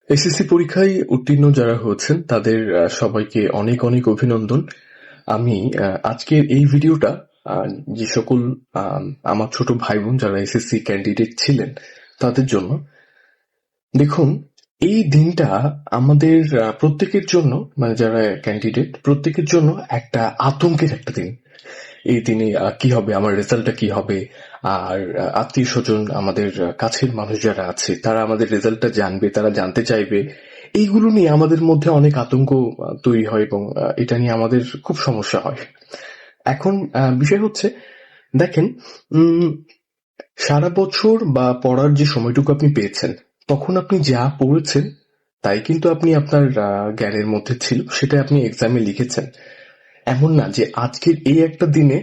SSC পরীক্ষায় উত্তীর্ণ যারা হয়েছেন তাদের সবাইকে অনেক অনেক অভিনন্দন। আমি আজকের এই ভিডিওটা যে সকল আমার ছোট ভাই বোন যারা এসএসসি ক্যান্ডিডেট ছিলেন তাদের জন্য। দেখুন, এই দিনটা আমাদের প্রত্যেকের জন্য, মানে যারা ক্যান্ডিডেট প্রত্যেকের জন্য একটা আতঙ্কের একটা দিন। এই দিনে কি হবে, আমার রেজাল্টটা কি হবে, আর আত্মীয় স্বজন আমাদের কাছের মানুষ যারা আছে তারা আমাদের রেজাল্টটা জানবে, তারা জানতে চাইবে। এইগুলো নিয়ে আমাদের মধ্যে অনেক আতঙ্ক তৈরি হয় এবং এটা নিয়ে আমাদের খুব সমস্যা হয়। এখন বিষয় হচ্ছে, দেখেন, সারা বছর বা পড়ার যে সময়টুকু আপনি পেয়েছেন তখন আপনি যা পড়েছেন তাই কিন্তু আপনি আপনার জ্ঞানের মধ্যে ছিল, সেটা আপনি এক্সামে লিখেছেন। এমন না যে আজকের এই একটা দিনে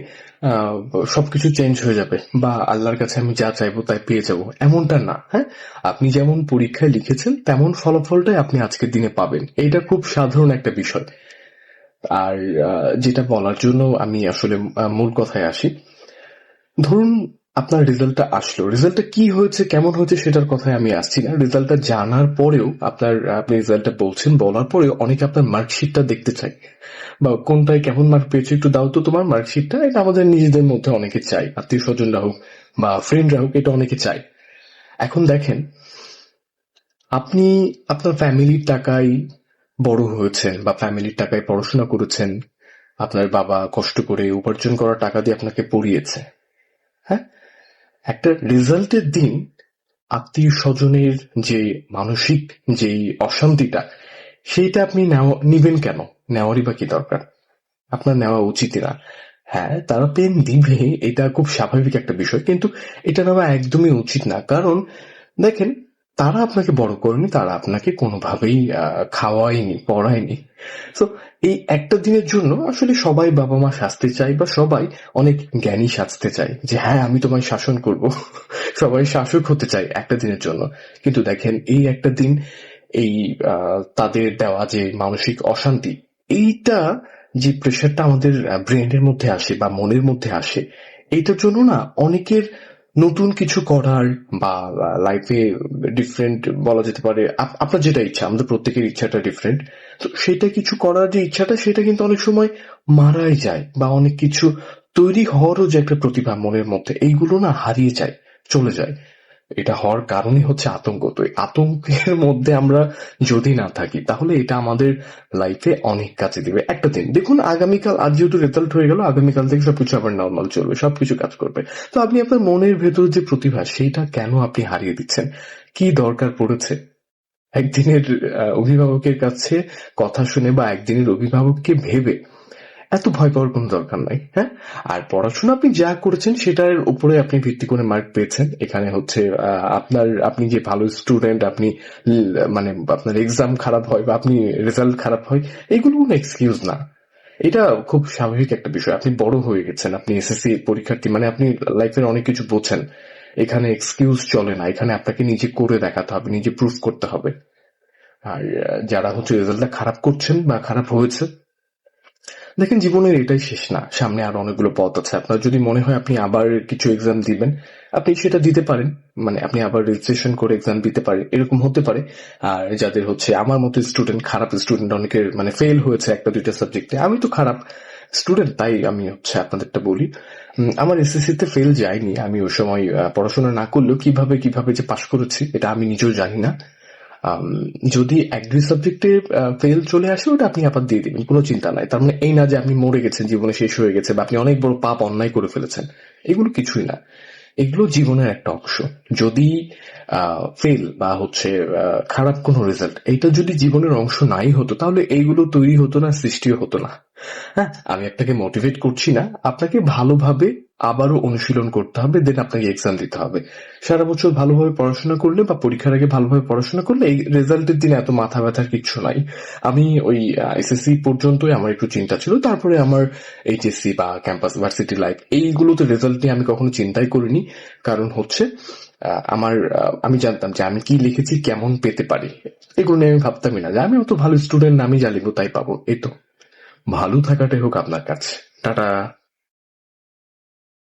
সবকিছু চেঞ্জ হয়ে যাবে বা আল্লাহর কাছে আমি যা চাইবো তাই পেয়ে যাব, এমনটা না। হ্যাঁ, আপনি যেমন পরীক্ষায় লিখেছেন তেমন ফলাফলটাই আপনি আজকের দিনে পাবেন, এটা খুব সাধারণ একটা বিষয়। আর যেটা বলার জন্য আমি আসলে মূল কথায় আসি। ধরুন আপনার রেজাল্টটা আসলো, রেজাল্টটা কি হয়েছে কেমন হয়েছে সেটার কথায় আমি আসছি না। রেজাল্টটা জানার পরেও আপনি রেজাল্টটা বলছেন, বলার পরেও অনেকে আপনার মার্কশিটটা দেখতে চায়, বা কোনটায় কেমন মার্ক পেয়েছো একটু দাও তো তোমার মার্কশিটটা। এটা আমাদের নিজেদের মধ্যে অনেকে চাই, আত্মীয় স্বজনরা হোক বা ফ্রেন্ডরা হোক, এটা অনেকে চায়। এখন দেখেন, আপনি আপনার ফ্যামিলির টাকায় বড় হয়েছেন বা ফ্যামিলির টাকায় পড়াশোনা করেছেন, আপনার বাবা কষ্ট করে উপার্জন করা টাকা দিয়ে আপনাকে পড়িয়েছে। হ্যাঁ, একটা রেজাল্টের দিন আত্মীয় স্বজনের যে মানসিক যে অশান্তিটা, সেইটা আপনি নিবেন কেন? নেওয়ারই বা কি দরকার? আপনার নেওয়া উচিত না। হ্যাঁ, তারা পেন দিবে, এটা খুব স্বাভাবিক একটা বিষয়, কিন্তু এটা নেওয়া একদমই উচিত না। কারণ দেখেন, তারা আপনাকে বড় করেনি, তারা আপনাকে কোনোভাবেই খাওয়ায়নি, পড়ায়নি। তো এই একটা দিনের জন্য আসলে সবাই বাবা মা সাজতে চায় বা সবাই অনেক জ্ঞানী সাজতে চায় যে হ্যাঁ আমি তোমায় শাসন করব। সবাই শাসক হতে চায় একটা দিনের জন্য। কিন্তু দেখেন, এই একটা দিন, এই তাদের দেওয়া যে মানসিক অশান্তি, এইটা যে প্রেশারটা আমাদের ব্রেনের মধ্যে আসে বা মনের মধ্যে আসে, এইটার জন্য না অনেকের নতুন কিছু করার বা লাইফে ডিফারেন্ট বলা যেতে পারে, আপনার যেটা ইচ্ছা, আমাদের প্রত্যেকের ইচ্ছাটা ডিফারেন্ট। তো সেটা কিছু করার যে ইচ্ছাটা, সেটা কিন্তু অনেক সময় মারাই যায়, বা অনেক কিছু তৈরি হওয়ারও যে একটা প্রতিভা মনের মধ্যে, এইগুলো না হারিয়ে যায়, চলে যায়। এটা হওয়ার কারণই হচ্ছে আতঙ্ক। তো এই আতঙ্কের মধ্যে আমরা যদি না থাকি তাহলে এটা আমাদের লাইফে অনেক কাজে দিবে একটা দিন। দেখুন, আগামীকাল, আজ যেহেতু রেজাল্ট হয়ে গেল, আগামীকাল থেকে সবকিছু আবার নর্মাল চলবে, সবকিছু কাজ করবে। তো আপনি আপনার মনের ভেতর যে প্রতিভা, সেইটা কেন আপনি হারিয়ে দিচ্ছেন? কি দরকার পড়েছে একদিনের অভিভাবকের কাছে কথা শুনে বা একদিনের অভিভাবককে ভেবে এত ভয় পাওয়ার কোনো দরকার নাই। হ্যাঁ, আর পড়াশোনা আপনি যা করেছেন সেটার উপরে আপনি ভিত্তি করে মার্ক পেয়েছেন। এখানে হচ্ছে আপনি যে ভালো স্টুডেন্ট, আপনি মানে আপনার এক্সাম খারাপ হয় বা আপনি রেজাল্ট খারাপ হয়, এগুলো কোনো এক্সকিউজ না। এটা খুব স্বাভাবিক একটা বিষয়। আপনি বড় হয়ে গেছেন, আপনি এসএসসি পরীক্ষার্থী, মানে আপনি লাইফের অনেক কিছু বোঝেন। এখানে এক্সকিউজ চলে না, এখানে আপনাকে নিজে করে দেখাতে হবে, নিজে প্রুফ করতে হবে। আর যারা হচ্ছে রেজাল্টটা খারাপ করছেন বা খারাপ হয়েছে, দেখেন, জীবনের এটাই শেষ না, সামনে আরো অনেকগুলো পথ আছে। আপনার যদি মনে হয় আপনি আবার কিছু এক্সাম দিবেন, আপনি সেটা দিতে পারেন। মানে আপনি আবার রেজিস্ট্রেশন করে এক্সাম দিতে পারেন, এরকম হতে পারে। আর যাদের হচ্ছে আমার মতো স্টুডেন্ট, খারাপ স্টুডেন্ট, অনেকের মানে ফেল হয়েছে একটা দুইটা সাবজেক্টে, আমি তো খারাপ স্টুডেন্ট তাই আমি হচ্ছে আপনাদেরটা বলি। আমার এসএসসি তে ফেল যায়নি, আমি ওই সময় পড়াশোনা না করলেও কিভাবে কিভাবে যে পাশ করেছি এটা আমি নিজেও জানি না। যদি এক দুই সাবজেক্টে ফেল চলে আসে, ওটা আপনি আবার দিয়ে দিবেন, কোনো চিন্তা নাই। তার মানে এই না যে আপনি মরে গেছেন, জীবনে শেষ হয়ে গেছে, বা আপনি অনেক বড় পাপ অন্যায় করে ফেলেছেন। এগুলো কিছুই না, এগুলো জীবনের একটা অংশ। যদি ফেল বা হচ্ছে খারাপ কোনো রেজাল্ট, এইটা যদি জীবনের অংশ নাই হতো তাহলে এইগুলো তৈরি হতো না, সৃষ্টিও হতো না। হ্যাঁ, আমি আপনাকে মোটিভেট করছি না, আপনাকে ভালোভাবে আবারও অনুশীলন করতে হবে, দেন আপনাকে এক্সাম দিতে হবে। সারা বছর ভালোভাবে পড়াশোনা করলে বা পরীক্ষার আগে ভালোভাবে পড়াশোনা করলে এই রেজাল্টের দিনে এত মাথা ব্যথার কিচ্ছু নাই। আমি ওই এসএসসি পর্যন্তই আমার একটু চিন্তা ছিল, তারপরে আমার এইচএসসি বা ক্যাম্পাস ভার্সিটি লাইফ, এইগুলোতে রেজাল্ট নিয়ে আমি কখনো চিন্তাই করিনি। কারণ হচ্ছে আমি জানতাম যে আমি কি লিখেছি কেমন পেতে পারি, এগুলো নিয়ে আমি ভাবতামই না যে আমি অত ভালো স্টুডেন্ট, আমি যা লিখবো তাই পাবো। এই তো, ভালো থাকাটাই হোক আপনার কাছে। টাটা।